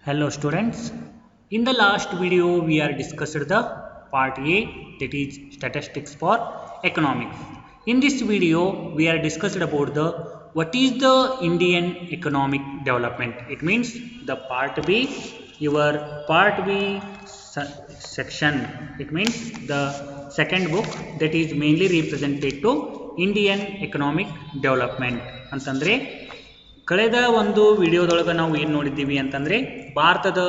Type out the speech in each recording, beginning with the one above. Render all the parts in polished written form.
Hello students. In the last video we are discussed the part A, that is statistics for economics. In this video we are discussed about the what is the Indian economic development. It means the part B, your part B section. It means the second book that is mainly represented to Indian economic development. ಅಂತಂದ್ರೆ ಕಳೆದ ಒಂದು ವಿಡಿಯೋದೊಳಗೆ ನಾವು ಏನು ನೋಡಿದ್ದೀವಿ ಅಂತಂದರೆ ಭಾರತದ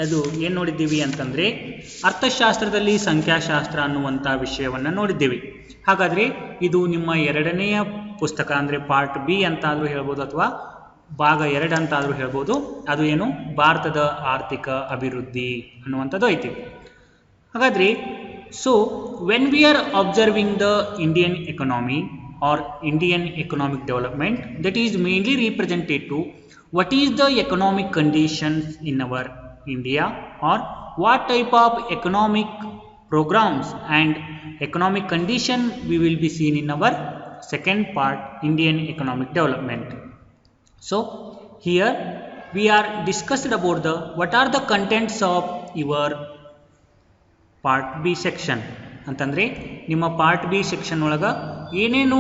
ಅದು ಏನು ನೋಡಿದ್ದೀವಿ ಅಂತಂದರೆ ಅರ್ಥಶಾಸ್ತ್ರದಲ್ಲಿ ಸಂಖ್ಯಾಶಾಸ್ತ್ರ ಅನ್ನುವಂಥ ವಿಷಯವನ್ನು ನೋಡಿದ್ದೀವಿ. ಹಾಗಾದರೆ ಇದು ನಿಮ್ಮ ಎರಡನೆಯ ಪುಸ್ತಕ ಅಂದರೆ ಪಾರ್ಟ್ ಬಿ ಅಂತಾದರೂ ಹೇಳ್ಬೋದು ಅಥವಾ ಭಾಗ 2 ಅಂತಾದರೂ ಹೇಳ್ಬೋದು. ಅದು ಏನು ಭಾರತದ ಆರ್ಥಿಕ ಅಭಿವೃದ್ಧಿ ಅನ್ನುವಂಥದ್ದು ಐತಿ. ಹಾಗಾದರೆ so when we are observing the Indian economy or Indian economic development, that is mainly represented to what is the economic conditions in our India or what type of economic programs and economic condition we will be seen in our second part, Indian economic development. So here we are discussed about the what are the contents of your part B section. ಅಂತಂದರೆ ನಿಮ್ಮ part B section ಒಳಗೆ ಏನೇನು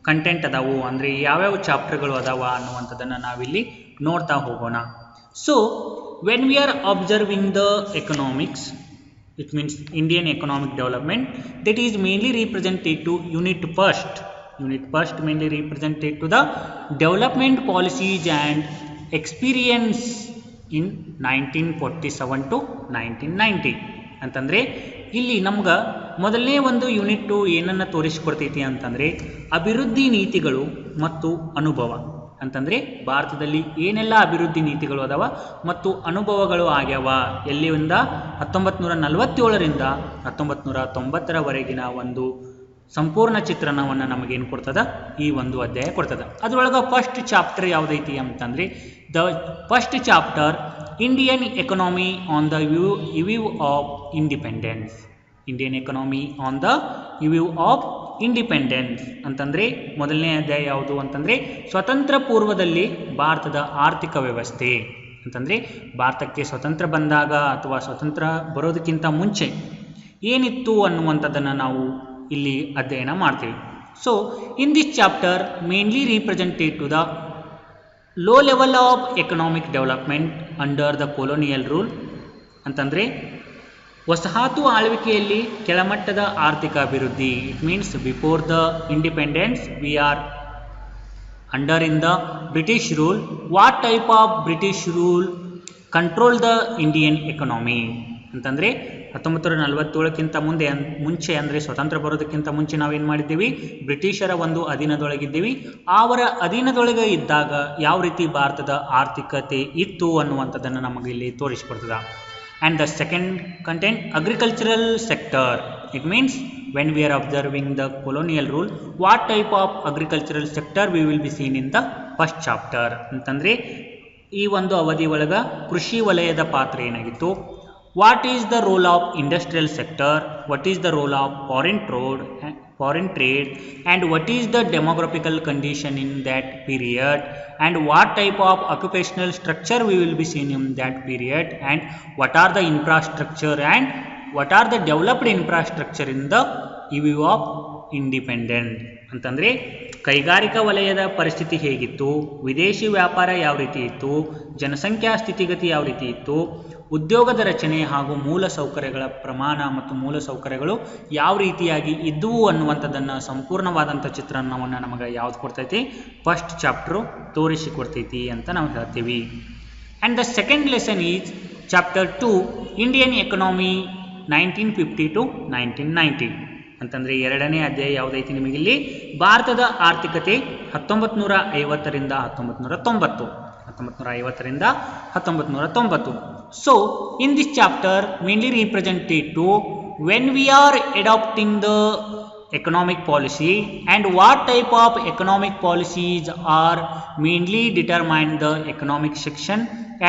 content ಅದಾವು ಅಂದರೆ ಯಾವ್ಯಾವ ಚಾಪ್ಟರ್ಗಳು ಅದಾವ ಅನ್ನುವಂಥದ್ದನ್ನು ನಾವಿಲ್ಲಿ ನೋಡ್ತಾ ಹೋಗೋಣ. So when we are observing the economics, it means Indian economic development, that is mainly represented to unit first mainly represented to the development policies and experience in 1947 to 1990. ಅಂತಂದರೆ ಇಲ್ಲಿ ನಮ್ಗೆ ಮೊದಲನೇ ಒಂದು ಯೂನಿಟ್ಟು ಏನನ್ನು ತೋರಿಸಿಕೊಡ್ತೈತಿ ಅಂತಂದರೆ ಅಭಿವೃದ್ಧಿ ನೀತಿಗಳು ಮತ್ತು ಅನುಭವ. ಅಂತಂದರೆ ಭಾರತದಲ್ಲಿ ಏನೆಲ್ಲ ಅಭಿವೃದ್ಧಿ ನೀತಿಗಳು ಅದಾವ ಮತ್ತು ಅನುಭವಗಳು ಆಗ್ಯಾವ ಎಲ್ಲಿಂದ 1947ರಿಂದ 1990ರವರೆಗಿನ ಒಂದು ಸಂಪೂರ್ಣ ಚಿತ್ರಣವನ್ನು ನಮಗೇನು ಕೊಡ್ತದ, ಈ ಒಂದು ಅಧ್ಯಾಯ ಕೊಡ್ತದೆ. ಅದರೊಳಗೆ ಫಸ್ಟ್ ಚಾಪ್ಟರ್ ಯಾವುದೈತಿ ಅಂತಂದರೆ the first chapter Indian economy on the eve of independence. Indian economy on the eve of independence ಅಂತಂದರೆ ಮೊದಲನೇ ಅಧ್ಯಾಯ ಯಾವುದು ಅಂತಂದರೆ ಸ್ವತಂತ್ರ ಪೂರ್ವದಲ್ಲಿ ಭಾರತದ ಆರ್ಥಿಕ ವ್ಯವಸ್ಥೆ. ಅಂತಂದರೆ ಭಾರತಕ್ಕೆ ಸ್ವತಂತ್ರ ಬಂದಾಗ ಅಥವಾ ಸ್ವತಂತ್ರ ಬರೋದಕ್ಕಿಂತ ಮುಂಚೆ ಏನಿತ್ತು ಅನ್ನುವಂಥದ್ದನ್ನು ನಾವು ಇಲ್ಲಿ ಅಧ್ಯಯನ ಮಾಡ್ತೀವಿ. So in this chapter mainly represented to the low level of economic development under the colonial rule. ಅಂತಂದರೆ ವಸಾಹತು ಆಳ್ವಿಕೆಯಲ್ಲಿ ಕೆಳಮಟ್ಟದ ಆರ್ಥಿಕ ಅಭಿವೃದ್ಧಿ. It means before the independence we are under in the British rule. What type of British rule control the Indian economy ಅಂತಂದರೆ 1947ಕ್ಕಿಂತ ಮುಂಚೆ ಅಂದರೆ ಸ್ವತಂತ್ರ ಬರೋದಕ್ಕಿಂತ ಮುಂಚೆ ನಾವೇನು ಮಾಡಿದ್ದೀವಿ, ಬ್ರಿಟಿಷರ ಒಂದು ಅಧೀನದೊಳಗಿದ್ದೀವಿ. ಅವರ ಅಧೀನದೊಳಗೆ ಇದ್ದಾಗ ಯಾವ ರೀತಿ ಭಾರತದ ಆರ್ಥಿಕತೆ ಇತ್ತು ಅನ್ನುವಂಥದ್ದನ್ನು ನಮಗೆ ಇಲ್ಲಿ ತೋರಿಸಿಕೊಡ್ತದೆ. And the second content agricultural sector. It means when we are observing the colonial rule what type of agricultural sector we will be seen in the first chapter. ಅಂತಂದರೆ ಈ ಒಂದು ಅವಧಿ ಒಳಗೆ ಕೃಷಿ ವಲಯದ ಪಾತ್ರ ಏನಾಗಿತ್ತು, what is the role of industrial sector, what is the role of foreign trade and what is the demographical condition in that period and what type of occupational structure we will be seeing in that period and what are the infrastructure and what are the developed infrastructure in the view of independent. ಅಂತಂದರೆ ಕೈಗಾರಿಕಾ ವಲಯದ ಪರಿಸ್ಥಿತಿ ಹೇಗಿತ್ತು, ವಿದೇಶಿ ವ್ಯಾಪಾರ ಯಾವ ರೀತಿ ಇತ್ತು, ಜನಸಂಖ್ಯಾ ಸ್ಥಿತಿಗತಿ ಯಾವ ರೀತಿ ಇತ್ತು, ಉದ್ಯೋಗದ ರಚನೆ ಹಾಗೂ ಮೂಲ ಸೌಕರ್ಯಗಳ ಪ್ರಮಾಣ ಮತ್ತು ಮೂಲ ಸೌಕರ್ಯಗಳು ಯಾವ ರೀತಿಯಾಗಿ ಇದ್ದವು ಅನ್ನುವಂಥದ್ದನ್ನು ಸಂಪೂರ್ಣವಾದಂಥ ಚಿತ್ರಣವನ್ನು ನಮಗೆ ಯಾವ್ದು ಕೊಡ್ತೈತಿ, ಫಸ್ಟ್ ಚಾಪ್ಟರು ತೋರಿಸಿಕೊಡ್ತೈತಿ ಅಂತ ನಾವು ಹೇಳ್ತೀವಿ. And the second lesson is chapter 2 Indian economy 1950 to 1990. ಅಂತಂದರೆ ಎರಡನೇ ಅಧ್ಯಾಯ ಯಾವುದೈತಿ ನಿಮಗಿಲ್ಲಿ, ಭಾರತದ ಆರ್ಥಿಕತೆ 1950ರಿಂದ 1990. 1950ರಿಂದ 1990. So in this chapter mainly represented to when we are adopting the economic policy and what type of economic policies are mainly determine the economic section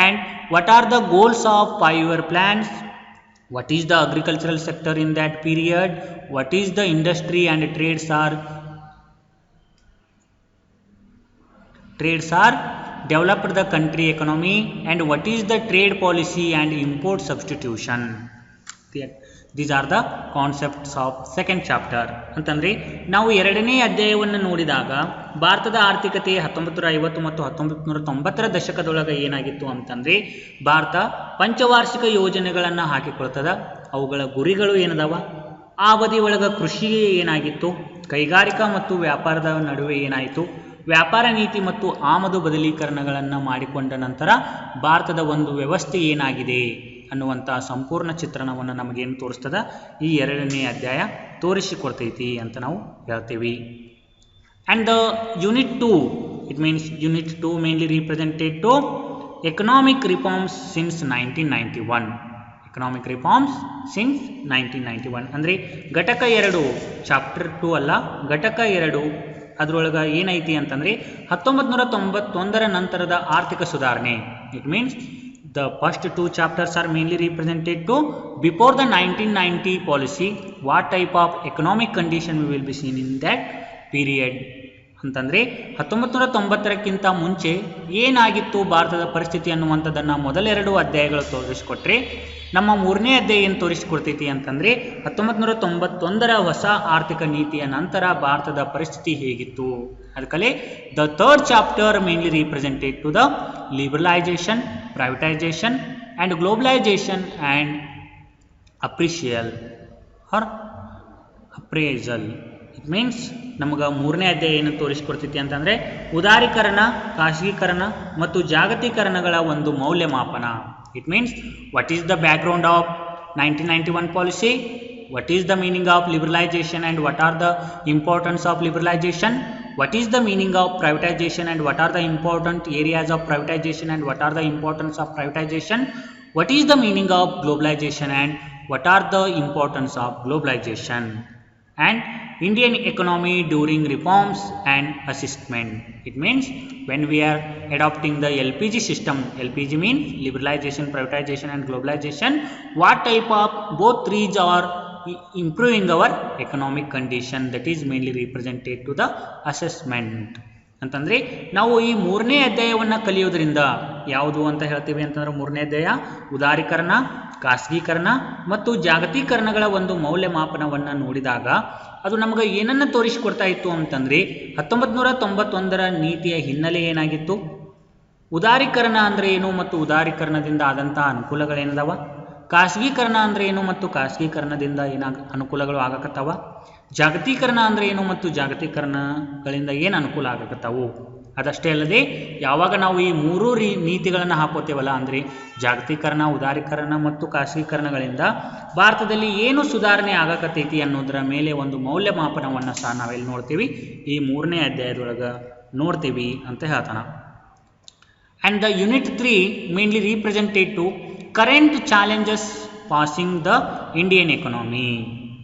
and what are the goals of 5-year plans, what is the agricultural sector in that period, what is the industry and trades are developed the country economy and what is the trade policy and import substitution. These are the concepts of second chapter. ಅಂತಂದರೆ ನಾವು ಎರಡನೇ ಅಧ್ಯಾಯವನ್ನು ನೋಡಿದಾಗ ಭಾರತದ ಆರ್ಥಿಕತೆ 1950 ಮತ್ತು 1990ರ ದಶಕದೊಳಗೆ ಏನಾಗಿತ್ತು ಅಂತಂದರೆ ಭಾರತ ಪಂಚವಾರ್ಷಿಕ ಯೋಜನೆಗಳನ್ನು ಹಾಕಿಕೊಳ್ತದ. ಅವುಗಳ ಗುರಿಗಳು ಏನದಾವ, ಆ ಅವಧಿ ಒಳಗೆ ಕೃಷಿ ಏನಾಗಿತ್ತು, ಕೈಗಾರಿಕಾ ಮತ್ತು ವ್ಯಾಪಾರದ ನಡುವೆ ಏನಾಯಿತು, ವ್ಯಾಪಾರ ನೀತಿ ಮತ್ತು ಆಮದು ಬದಲೀಕರಣಗಳನ್ನು ಮಾಡಿಕೊಂಡ ನಂತರ ಭಾರತದ ಒಂದು ವ್ಯವಸ್ಥೆ ಏನಾಗಿದೆ ಅನ್ನುವಂಥ ಸಂಪೂರ್ಣ ಚಿತ್ರಣವನ್ನು ನಮಗೇನು ತೋರಿಸ್ತದ ಈ ಎರಡನೇ ಅಧ್ಯಾಯ ತೋರಿಸಿಕೊಡ್ತೈತಿ ಅಂತ ನಾವು ಹೇಳ್ತೀವಿ. And the unit 2, it means unit 2 mainly represented to economic reforms since 1991. Economic reforms since 1991 ಅಂದರೆ ಘಟಕ 2 ಚಾಪ್ಟರ್ 2 ಅಲ್ಲ, ಘಟಕ 2 ಅದರೊಳಗೆ ಏನೈತಿ ಅಂತಂದರೆ 1991ರ ನಂತರದ ಆರ್ಥಿಕ ಸುಧಾರಣೆ. It means the first 2 chapters are mainly represented to before the 1990 policy, what type of economic condition we will be seen in that period. ಅಂತಂದರೆ 1990ಕ್ಕಿಂತ ಮುಂಚೆ ಏನಾಗಿತ್ತು ಭಾರತದ ಪರಿಸ್ಥಿತಿ ಅನ್ನುವಂಥದ್ದನ್ನು ಮೊದಲೆರಡು ಅಧ್ಯಾಯಗಳು ತೋರಿಸಿಕೊಟ್ರೆ, ನಮ್ಮ ಮೂರನೇ ಅಧ್ಯಾಯ ಏನು ತೋರಿಸಿಕೊಡ್ತೈತಿ ಅಂತಂದರೆ 1991ರ ಹೊಸ ಆರ್ಥಿಕ ನೀತಿಯ ನಂತರ ಭಾರತದ ಪರಿಸ್ಥಿತಿ ಹೇಗಿತ್ತು. ಅದಕ್ಕಲ್ಲೇ the third chapter mainly represented to the liberalisation, privatisation and globalisation and appraisal. It means ನಮಗೆ ಮೂರನೇ ಅಧ್ಯಾಯ ಏನು ತೋರಿಸಿಕೊಡ್ತೈತಿ ಅಂತಂದರೆ ಉದಾರೀಕರಣ, ಖಾಸಗೀಕರಣ ಮತ್ತು ಜಾಗತೀಕರಣಗಳ ಒಂದು ಮೌಲ್ಯಮಾಪನ. It means what is the background of 1991 policy, what is the meaning of liberalization and what are the importance of liberalization, what is the meaning of privatization and what are the important areas of privatization and what are the importance of privatization, what is the meaning of globalization and what are the importance of globalization, and Indian economy during reforms and assessment. It means when we are adopting the LPG system, LPG means liberalization, privatization and globalization, what type of both threes are improving our economic condition, that is mainly represented to the assessment. ಅಂತಂದರೆ ನಾವು ಈ ಮೂರನೇ ಅಧ್ಯಾಯವನ್ನು ಕಲಿಯೋದ್ರಿಂದ ಯಾವುದು ಅಂತ ಹೇಳ್ತೀವಿ ಅಂತಂದ್ರೆ ಮೂರನೇ ಅಧ್ಯಾಯ ಉದಾರೀಕರಣ, ಖಾಸಗೀಕರಣ ಮತ್ತು ಜಾಗತೀಕರಣಗಳ ಒಂದು ಮೌಲ್ಯಮಾಪನವನ್ನು ನೋಡಿದಾಗ ಅದು ನಮಗೆ ಏನನ್ನು ತೋರಿಸಿಕೊಡ್ತಾ ಇತ್ತು ಅಂತಂದರೆ 1991ರ ನೀತಿಯ ಹಿನ್ನೆಲೆ ಏನಾಗಿತ್ತು, ಉದಾರೀಕರಣ ಅಂದರೆ ಏನು ಮತ್ತು ಉದಾರೀಕರಣದಿಂದ ಆದಂಥ ಅನುಕೂಲಗಳೇನದಾವ, ಖಾಸಗೀಕರಣ ಅಂದರೆ ಏನು ಮತ್ತು ಖಾಸಗೀಕರಣದಿಂದ ಅನುಕೂಲಗಳು ಆಗಕತ್ತಾವ, ಜಾಗತೀಕರಣ ಅಂದರೆ ಏನು ಮತ್ತು ಜಾಗತೀಕರಣಗಳಿಂದ ಏನು ಅನುಕೂಲ ಆಗಕತ್ತಾವು. ಅದಷ್ಟೇ ಅಲ್ಲದೆ ಯಾವಾಗ ನಾವು ಈ ಮೂರೂ ನೀತಿಗಳನ್ನು ಹಾಕೋತೇವಲ್ಲ ಅಂದರೆ ಜಾಗತೀಕರಣ, ಉದಾರೀಕರಣ ಮತ್ತು ಖಾಸಗೀಕರಣಗಳಿಂದ ಭಾರತದಲ್ಲಿ ಏನು ಸುಧಾರಣೆ ಆಗಕತ್ತೈತಿ ಅನ್ನೋದರ ಮೇಲೆ ಒಂದು ಮೌಲ್ಯಮಾಪನವನ್ನು ಸಹ ನಾವೆಲ್ಲಿ ನೋಡ್ತೀವಿ, ಈ ಮೂರನೇ ಅಧ್ಯಾಯದೊಳಗೆ ನೋಡ್ತೀವಿ ಅಂತ ಹೇಳ್ತಾನೆ. And the unit 3 mainly represented to current challenges passing the Indian economy.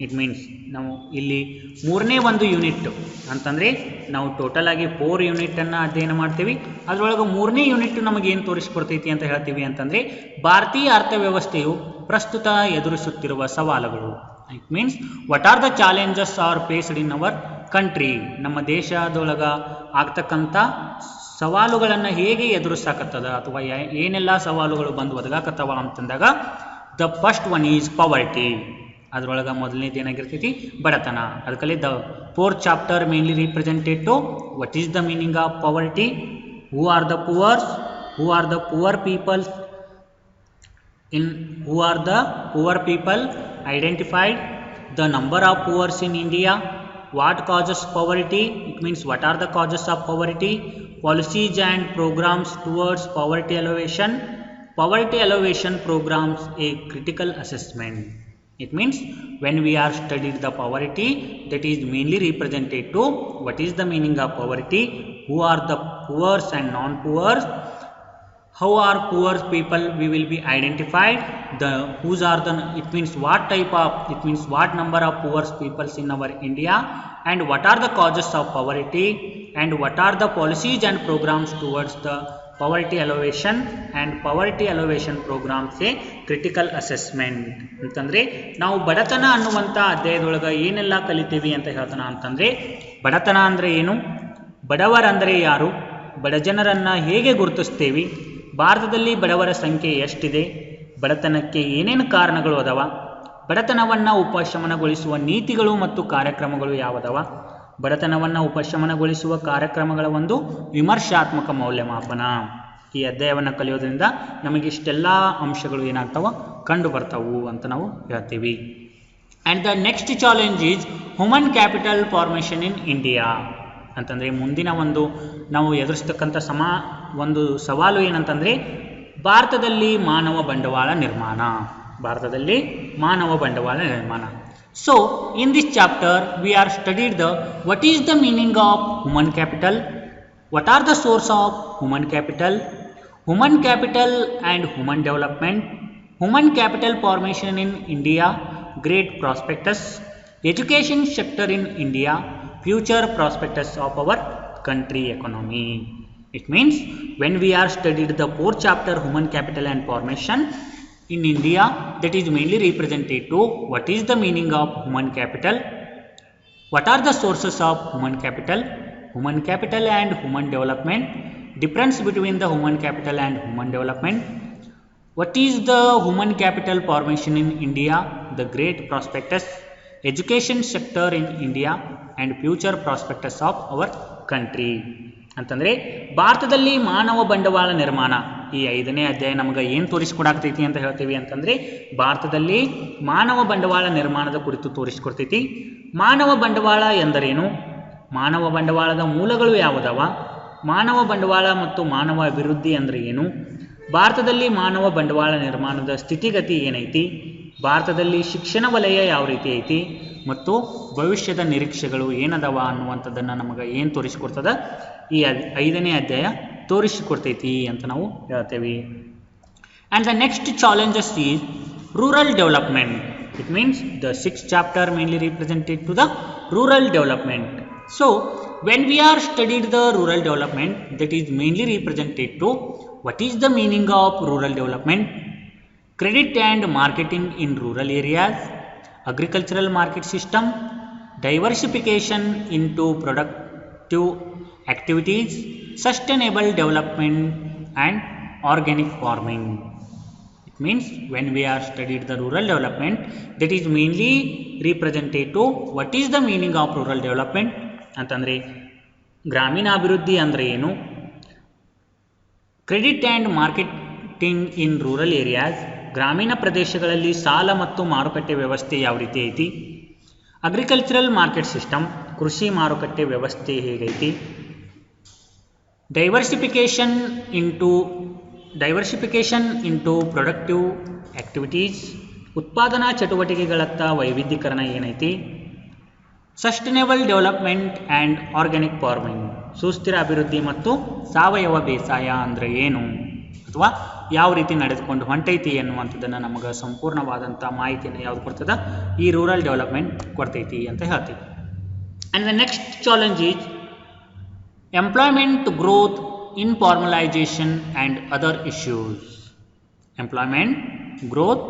It means ನಾವು ಇಲ್ಲಿ ಮೂರನೇ ಒಂದು ಯೂನಿಟ್ ಅಂತಂದರೆ ನಾವು ಟೋಟಲ್ ಆಗಿ 4 ಯೂನಿಟನ್ನು ಅಧ್ಯಯನ ಮಾಡ್ತೀವಿ. ಅದರೊಳಗೆ ಮೂರನೇ ಯೂನಿಟ್ ನಮಗೇನು ತೋರಿಸ್ಕೊಡ್ತೈತಿ ಅಂತ ಹೇಳ್ತೀವಿ ಅಂತಂದರೆ ಭಾರತೀಯ ಅರ್ಥವ್ಯವಸ್ಥೆಯು ಪ್ರಸ್ತುತ ಎದುರಿಸುತ್ತಿರುವ ಸವಾಲುಗಳು. It means what are the challenges R faced in our country, ನಮ್ಮ ದೇಶದೊಳಗೆ ಆಗ್ತಕ್ಕಂಥ ಸವಾಲುಗಳನ್ನು ಹೇಗೆ ಎದುರಿಸಾಕತ್ತದ ಅಥವಾ ಏನೆಲ್ಲ ಸವಾಲುಗಳು ಬಂದು ಒದಗಾಕತ್ತವ ಅಂತಂದಾಗ the first one is poverty. ಅದರೊಳಗೆ ಮೊದಲನೇದು ಏನಾಗಿರ್ತೈತಿ, ಬಡತನ. ಅದಕ್ಕಲ್ಲಿ the fourth chapter mainly represented to what is the meaning of poverty, who are the poor peoples in who are the poor people identified, the number of poors in India, what causes poverty, it means what are the causes of poverty, policies and programs towards poverty alleviation programs, a critical assessment. It means when we are studied the poverty, that is mainly represented to what is the meaning of poverty, who are the poor and non-poor, how are poor people we will be identified, the whose are the, it means what type of, it means what number of poor peoples in our India, and what are the causes of poverty, and what are the policies and programs towards the poverty alleviation, and poverty alleviation programs a critical assessment. ಅಂತಂದರೆ ನಾವು ಬಡತನ ಅನ್ನುವಂಥ ಅಧ್ಯಾಯದೊಳಗೆ ಏನೆಲ್ಲ ಕಲಿತೀವಿ ಅಂತ ಹೇಳ್ತಾನ ಅಂತಂದರೆ ಬಡತನ ಅಂದರೆ ಏನು, ಬಡವರಂದರೆ ಯಾರು, ಬಡಜನರನ್ನು ಹೇಗೆ ಗುರುತಿಸ್ತೇವೆ, ಭಾರತದಲ್ಲಿ ಬಡವರ ಸಂಖ್ಯೆ ಎಷ್ಟಿದೆ, ಬಡತನಕ್ಕೆ ಏನೇನು ಕಾರಣಗಳು ಅದಾವ, ಬಡತನವನ್ನು ಉಪಶಮನಗೊಳಿಸುವ ನೀತಿಗಳು ಮತ್ತು ಕಾರ್ಯಕ್ರಮಗಳು ಯಾವುದವ, ಬಡತನವನ್ನು ಉಪಶಮನಗೊಳಿಸುವ ಕಾರ್ಯಕ್ರಮಗಳ ಒಂದು ವಿಮರ್ಶಾತ್ಮಕ ಮೌಲ್ಯಮಾಪನ. ಈ ಅಧ್ಯಾಯವನ್ನು ಕಲಿಯೋದ್ರಿಂದ ನಮಗೆ ಇಷ್ಟೆಲ್ಲ ಅಂಶಗಳು ಏನಾಗ್ತಾವ ಕಂಡು ಬರ್ತಾವು ಅಂತ ನಾವು ಹೇಳ್ತೀವಿ. And the next challenge is human capital formation in India ಅಂತಂದರೆ ಮುಂದಿನ ಒಂದು ನಾವು ಎದುರಿಸ್ತಕ್ಕಂಥ ಒಂದು ಸವಾಲು ಏನಂತಂದರೆ ಭಾರತದಲ್ಲಿ ಮಾನವ ಬಂಡವಾಳ ನಿರ್ಮಾಣ. So in this chapter we are studied the what is the meaning of human capital, what are the source of human capital and human development, human capital formation in India, great prospectus, education sector in India, future prospectus of our country economy. It means when we are studied the fourth chapter human capital and formation in India, that is mainly represented to what is the meaning of human capital, what are the sources of human capital and human development, difference between the human capital and human development, what is the human capital formation in India, the great prospectus, education sector in India and future prospectus of our country. ಅಂತಂದರೆ ಭಾರತದಲ್ಲಿ ಮಾನವ ಬಂಡವಾಳ ನಿರ್ಮಾಣ ಈ 5ನೇ ಅಧ್ಯಾಯ ನಮಗೆ ಏನು ತೋರಿಸ್ಕೊಡಾಗ್ತೈತಿ ಅಂತ ಹೇಳ್ತೀವಿ ಅಂತಂದರೆ ಭಾರತದಲ್ಲಿ ಮಾನವ ಬಂಡವಾಳ ನಿರ್ಮಾಣದ ಕುರಿತು ತೋರಿಸ್ಕೊಡ್ತೈತಿ. ಮಾನವ ಬಂಡವಾಳ ಎಂದರೇನು, ಮಾನವ ಬಂಡವಾಳದ ಮೂಲಗಳು ಯಾವುದವ, ಮಾನವ ಬಂಡವಾಳ ಮತ್ತು ಮಾನವ ಅಭಿವೃದ್ಧಿ ಅಂದರೆ ಏನು, ಭಾರತದಲ್ಲಿ ಮಾನವ ಬಂಡವಾಳ ನಿರ್ಮಾಣದ ಸ್ಥಿತಿಗತಿ ಏನೈತಿ, ಭಾರತದಲ್ಲಿ ಶಿಕ್ಷಣ ವಲಯ ಯಾವ ರೀತಿ ಐತಿ ಮತ್ತು ಭವಿಷ್ಯದ ನಿರೀಕ್ಷೆಗಳು ಏನದವ ಅನ್ನುವಂಥದ್ದನ್ನು ನಮಗೆ ಏನು ತೋರಿಸಿಕೊಡ್ತದ ಈ 5ನೇ ಅಧ್ಯಾಯ ತೋರಿಸಿಕೊಡ್ತೈತಿ ಅಂತ ನಾವು ಹೇಳ್ತೇವೆ. And the next challenges is rural development. It means the 6th chapter mainly represented to the rural development. So when we are studied the rural development, that is mainly represented to what is the meaning of rural development, credit and marketing in rural areas, agricultural market system, diversification into productive activities, sustainable development and organic farming. It means when we are studied the rural development, that is mainly represented to what is the meaning of rural development ಅಂತಂದರೆ ಗ್ರಾಮೀಣಾಭಿವೃದ್ಧಿ ಅಂದರೆ ಏನು, credit and marketing in rural areas, ಗ್ರಾಮೀಣ ಪ್ರದೇಶಗಳಲ್ಲಿ ಸಾಲ ಮತ್ತು ಮಾರುಕಟ್ಟೆ ವ್ಯವಸ್ಥೆ ಯಾವ ರೀತಿ ಐತಿ, ಅಗ್ರಿಕಲ್ಚರಲ್ ಮಾರ್ಕೆಟ್ ಸಿಸ್ಟಮ್, ಕೃಷಿ ಮಾರುಕಟ್ಟೆ ವ್ಯವಸ್ಥೆ ಹೇಗೈತಿ, ಡೈವರ್ಸಿಫಿಕೇಷನ್ ಇಂಟು ಪ್ರೊಡಕ್ಟಿವ್ ಆಕ್ಟಿವಿಟೀಸ್, ಉತ್ಪಾದನಾ ಚಟುವಟಿಕೆಗಳತ್ತ ವೈವಿಧ್ಯೀಕರಣ ಏನೈತಿ, sustainable development and organic farming, ಸುಸ್ಥಿರ ಅಭಿವೃದ್ಧಿ ಮತ್ತು ಸಾವಯವ ಬೇಸಾಯ ಅಂದರೆ ಏನು ಅಥವಾ ಯಾವ ರೀತಿ ನಡೆದುಕೊಂಡು ಹೊಂಟೈತಿ ಅನ್ನುವಂಥದ್ದನ್ನು ನಮಗೆ ಸಂಪೂರ್ಣವಾದಂಥ ಮಾಹಿತಿಯನ್ನು ಯಾವುದು ಕೊಡ್ತದ ಈ ರೂರಲ್ ಡೆವಲಪ್ಮೆಂಟ್ ಕೊಡ್ತೈತಿ ಅಂತ ಹೇಳ್ತೀವಿ. And the next challenge is employment growth, informalisation and other issues. Employment growth,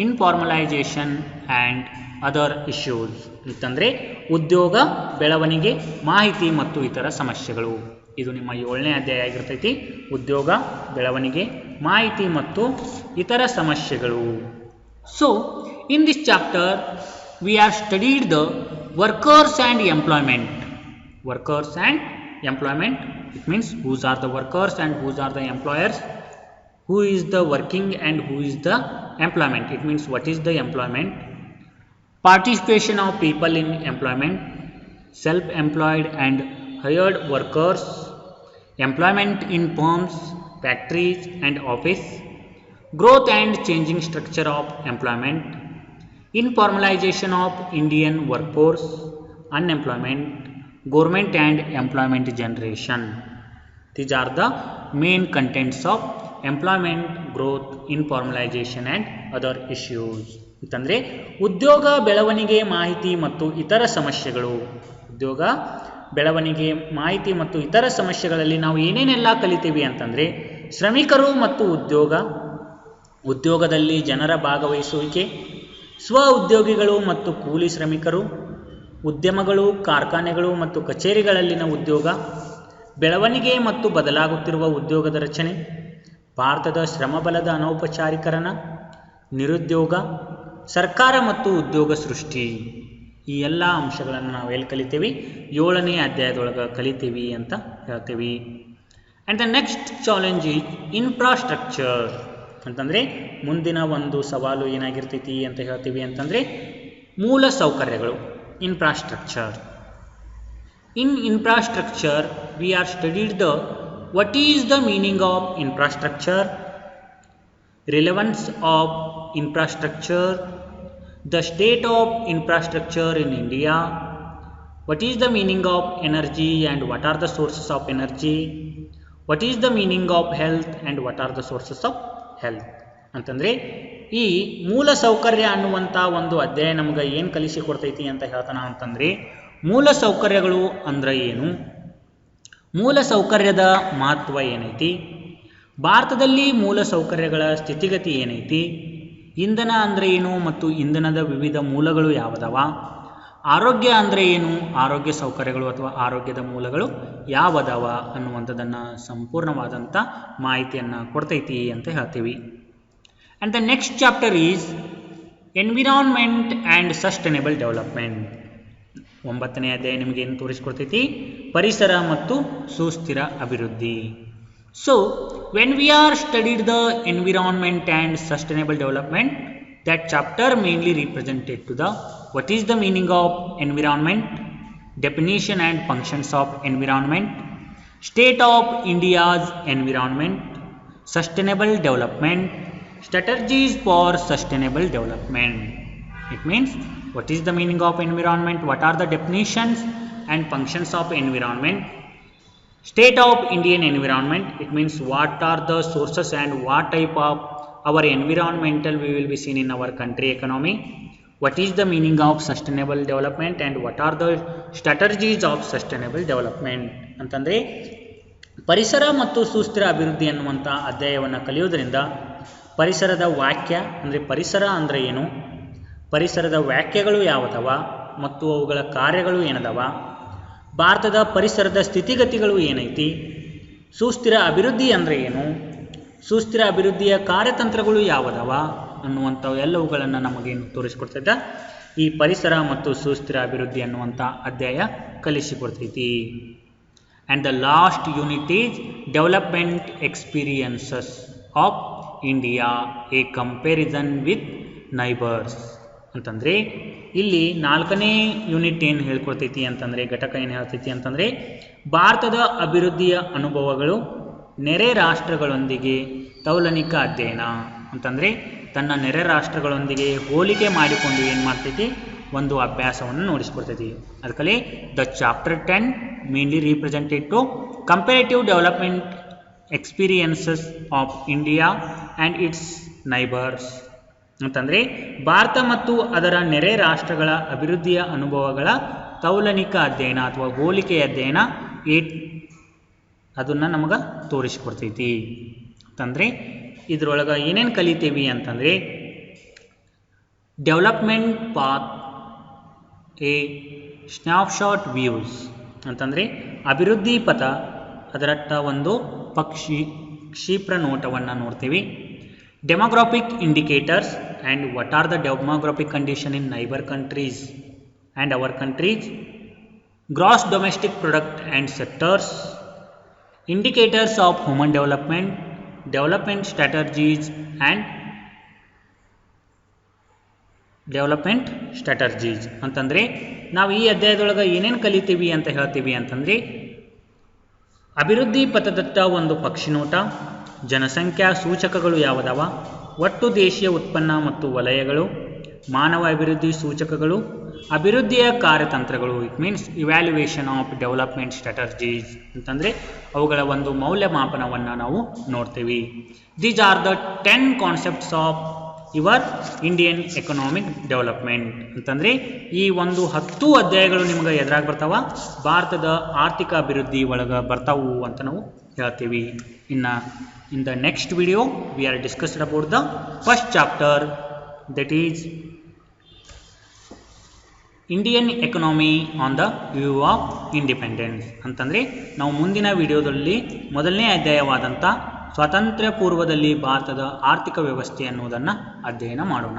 informalisation and other issues ಅಂತಂದರೆ ಉದ್ಯೋಗ ಬೆಳವಣಿಗೆ, ಮಾಹಿತಿ ಮತ್ತು ಇತರ ಸಮಸ್ಯೆಗಳು. ಇದು ನಿಮ್ಮ 7ನೇ ಅಧ್ಯಾಯ ಆಗಿರ್ತೈತಿ. ಉದ್ಯೋಗ ಬೆಳವಣಿಗೆ, ಮಾಹಿತಿ ಮತ್ತು ಇತರ ಸಮಸ್ಯೆಗಳು. So in this chapter we are studied the workers and employment. Workers and employment, it means whose are the workers and whose are the employers, who is the working and who is the employment. It means what is the employment, participation of people in employment, self-employed and hired workers, employment in firms, factories and office, growth and changing structure of employment, informalization of Indian workforce, unemployment, government and employment generation. These are the main contents of employment, growth, informalisation and other issues. ಅಂತಂದರೆ ಉದ್ಯೋಗ ಬೆಳವಣಿಗೆ, ಮಾಹಿತಿ ಮತ್ತು ಇತರ ಸಮಸ್ಯೆಗಳು. ಉದ್ಯೋಗ ಬೆಳವಣಿಗೆ, ಮಾಹಿತಿ ಮತ್ತು ಇತರ ಸಮಸ್ಯೆಗಳಲ್ಲಿ ನಾವು ಏನೇನೆಲ್ಲ ಕಲಿತೀವಿ ಅಂತಂದರೆ ಶ್ರಮಿಕರು ಮತ್ತು ಉದ್ಯೋಗದಲ್ಲಿ ಜನರ ಭಾಗವಹಿಸುವಿಕೆ, ಸ್ವ ಉದ್ಯೋಗಿಗಳು ಮತ್ತು ಕೂಲಿ ಶ್ರಮಿಕರು, ಉದ್ಯಮಗಳು, ಕಾರ್ಖಾನೆಗಳು ಮತ್ತು ಕಚೇರಿಗಳಲ್ಲಿನ ಉದ್ಯೋಗ, ಬೆಳವಣಿಗೆ ಮತ್ತು ಬದಲಾಗುತ್ತಿರುವ ಉದ್ಯೋಗದ ರಚನೆ, ಭಾರತದ ಶ್ರಮಬಲದ ಅನೌಪಚಾರೀಕರಣ, ನಿರುದ್ಯೋಗ, ಸರ್ಕಾರ ಮತ್ತು ಉದ್ಯೋಗ ಸೃಷ್ಟಿ. ಈ ಎಲ್ಲ ಅಂಶಗಳನ್ನು ನಾವು ಎಲ್ಲಿ ಕಲಿತೀವಿ? 7ನೇ ಅಧ್ಯಾಯದೊಳಗೆ ಕಲಿತೀವಿ ಅಂತ ಹೇಳ್ತೀವಿ. And the next challenge is infrastructure ಅಂತಂದರೆ ಮುಂದಿನ ಒಂದು ಸವಾಲು ಏನಾಗಿರ್ತೈತಿ ಅಂತ ಹೇಳ್ತೀವಿ ಅಂತಂದರೆ ಮೂಲ ಸೌಕರ್ಯಗಳು, infrastructure. In infrastructure, we are studied the what is the meaning of infrastructure, relevance of infrastructure, the state of infrastructure in India, what is the meaning of energy and what are the sources of energy, what is the meaning of health and what are the sources of health. ಅಂತಂದರೆ ಈ ಮೂಲ ಸೌಕರ್ಯ ಅನ್ನುವಂಥ ಒಂದು ಅಧ್ಯಾಯ ನಮಗೆ ಏನು ಕಲಿಸಿಕೊಡ್ತೈತಿ ಅಂತ ಹೇಳ್ತಾನ ಅಂತಂದರೆ, ಮೂಲ ಸೌಕರ್ಯಗಳು ಅಂದ್ರೆ ಏನು, ಮೂಲ ಸೌಕರ್ಯದ ಮಹತ್ವ ಏನೈತಿ, ಭಾರತದಲ್ಲಿ ಮೂಲ ಸೌಕರ್ಯಗಳ ಸ್ಥಿತಿಗತಿ ಏನೈತಿ, ಇಂಧನ ಅಂದರೆ ಏನು ಮತ್ತು ಇಂಧನದ ವಿವಿಧ ಮೂಲಗಳು ಯಾವುದವ, ಆರೋಗ್ಯ ಅಂದರೆ ಏನು, ಆರೋಗ್ಯ ಸೌಕರ್ಯಗಳು ಅಥವಾ ಆರೋಗ್ಯದ ಮೂಲಗಳು ಯಾವುದವ ಅನ್ನುವಂಥದ್ದನ್ನು ಸಂಪೂರ್ಣವಾದಂಥ ಮಾಹಿತಿಯನ್ನು ಕೊಡ್ತೈತಿ ಅಂತ ಹೇಳ್ತೀವಿ. And the next chapter is environment and sustainable development. 9ನೇ ಅಧ್ಯಾಯ ನಿಮಗೆ ಏನು ತೋರಿಸ್ಕೊಡ್ತೈತಿ? ಪರಿಸರ ಮತ್ತು ಸುಸ್ಥಿರ ಅಭಿವೃದ್ಧಿ. So when we are studied the environment and sustainable development, that chapter mainly represented to the what is the meaning of environment, definition and functions of environment, state of India's environment, sustainable development, strategies for sustainable development. It means what is the meaning of environment, what are the definitions and functions of environment, state of Indian environment, it means what are the sources and what type of our environmental we will be seen in our country economy, what is the meaning of sustainable development and what are the strategies of sustainable development. ಅಂತಂದರೆ ಪರಿಸರ ಮತ್ತು ಸುಸ್ಥಿರ ಅಭಿವೃದ್ಧಿ ಅನ್ನುವಂಥ ಅಧ್ಯಾಯವನ್ನು ಕಲಿಯೋದ್ರಿಂದ ಪರಿಸರದ ವಾಕ್ಯ ಅಂದರೆ ಪರಿಸರ ಅಂದರೆ ಏನು, ಪರಿಸರದ ವ್ಯಾಖ್ಯೆಗಳು ಯಾವುದವ ಮತ್ತು ಅವುಗಳ ಕಾರ್ಯಗಳು ಏನದವ, ಭಾರತದ ಪರಿಸರದ ಸ್ಥಿತಿಗತಿಗಳು ಏನೈತಿ, ಸುಸ್ಥಿರ ಅಭಿವೃದ್ಧಿ ಅಂದರೆ ಏನು, ಸುಸ್ಥಿರ ಅಭಿವೃದ್ಧಿಯ ಕಾರ್ಯತಂತ್ರಗಳು ಯಾವುದವ ಅನ್ನುವಂಥವು ಎಲ್ಲವುಗಳನ್ನು ನಮಗೇನು ತೋರಿಸ್ಕೊಡ್ತೈತೆ ಈ ಪರಿಸರ ಮತ್ತು ಸುಸ್ಥಿರ ಅಭಿವೃದ್ಧಿ ಅನ್ನುವಂಥ ಅಧ್ಯಾಯ ಕಲಿಸಿಕೊಡ್ತೈತಿ. And the last unit is development experiences of India, a comparison with neighbours. ಅಂತಂದರೆ ಇಲ್ಲಿ 4ನೇ ಯೂನಿಟ್ ಏನು ಹೇಳ್ಕೊಡ್ತೈತಿ ಅಂತಂದರೆ, ಘಟಕ ಏನು ಹೇಳ್ತೈತಿ ಅಂತಂದರೆ ಭಾರತದ ಅಭಿವೃದ್ಧಿಯ ಅನುಭವಗಳು ನೆರೆ ರಾಷ್ಟ್ರಗಳೊಂದಿಗೆ ತೌಲನಿಕ ಅಧ್ಯಯನ. ಅಂತಂದರೆ ತನ್ನ ನೆರೆ ರಾಷ್ಟ್ರಗಳೊಂದಿಗೆ ಹೋಲಿಕೆ ಮಾಡಿಕೊಂಡು ಏನು ಮಾಡ್ತೈತಿ, ಒಂದು ಅಭ್ಯಾಸವನ್ನು ನೋಡಿಸ್ಕೊಡ್ತೈತಿ. ಅದಕ್ಕಲ್ಲಿ the chapter 10 mainly represented to comparative development experiences of India and its neighbours. ಅಂತಂದರೆ ಭಾರತ ಮತ್ತು ಅದರ ನೆರೆ ರಾಷ್ಟ್ರಗಳ ಅಭಿವೃದ್ಧಿಯ ಅನುಭವಗಳ ತೌಲನಿಕ ಅಧ್ಯಯನ ಅಥವಾ ಹೋಲಿಕೆ ಅಧ್ಯಯನ ಅದನ್ನು ನಮಗೆ ತೋರಿಸ್ಕೊಡ್ತೈತಿ. ಅಂತಂದರೆ ಇದರೊಳಗೆ ಏನೇನು ಕಲಿತೀವಿ ಅಂತಂದರೆ development path, a snapshot views. ಅಂತಂದರೆ ಅಭಿವೃದ್ಧಿ ಪಥ, ಅದರತ್ತ ಒಂದು ಕ್ಷಿಪ್ರ ನೋಟವನ್ನು ನೋಡ್ತೀವಿ. Demographic indicators and what are the demographic condition in neighbour countries and our countries, gross domestic product and sectors, indicators of human development, development strategies and development strategies. ಅಂತಂದರೆ ನಾವು ಈ ಅಧ್ಯಾಯದೊಳಗೆ ಏನೇನು ಕಲಿತೀವಿ ಅಂತ ಹೇಳ್ತೀವಿ ಅಂತಂದರೆ ಅಭಿವೃದ್ಧಿ ಪಥದತ್ತ ಒಂದು ಪಕ್ಷಿನೋಟ, ಜನಸಂಖ್ಯಾ ಸೂಚಕಗಳು ಯಾವುದವ, ಒಟ್ಟು ದೇಶೀಯ ಉತ್ಪನ್ನ ಮತ್ತು ವಲಯಗಳು, ಮಾನವ ಅಭಿವೃದ್ಧಿ ಸೂಚಕಗಳು, ಅಭಿವೃದ್ಧಿಯ ಕಾರ್ಯತಂತ್ರಗಳು, it means evaluation of development strategies. ಅಂತಂದರೆ ಅವುಗಳ ಒಂದು ಮೌಲ್ಯಮಾಪನವನ್ನು ನಾವು ನೋಡ್ತೀವಿ. These are the 10 concepts of your Indian economic development. ಅಂತಂದರೆ ಈ ಒಂದು 10 ಅಧ್ಯಾಯಗಳು ನಿಮಗೆ ಎದುರಾಗಿ ಬರ್ತಾವ, ಭಾರತದ ಆರ್ಥಿಕ ಅಭಿವೃದ್ಧಿ ಒಳಗೆ ಬರ್ತಾವು ಅಂತ ನಾವು ಹೇಳ್ತೀವಿ. ಇನ್ನು in the next video we are discussed about the first chapter, that is Indian economy on the view of independence ಅಂತಂದರೆ ನಾವು ಮುಂದಿನ ವಿಡಿಯೋದಲ್ಲಿ ಮೊದಲನೇ ಅಧ್ಯಾಯವಾದಂಥ ಸ್ವಾತಂತ್ರ್ಯ ಪೂರ್ವದಲ್ಲಿ ಭಾರತದ ಆರ್ಥಿಕ ವ್ಯವಸ್ಥೆ ಅನ್ನುವುದನ್ನು ಅಧ್ಯಯನ ಮಾಡೋಣ.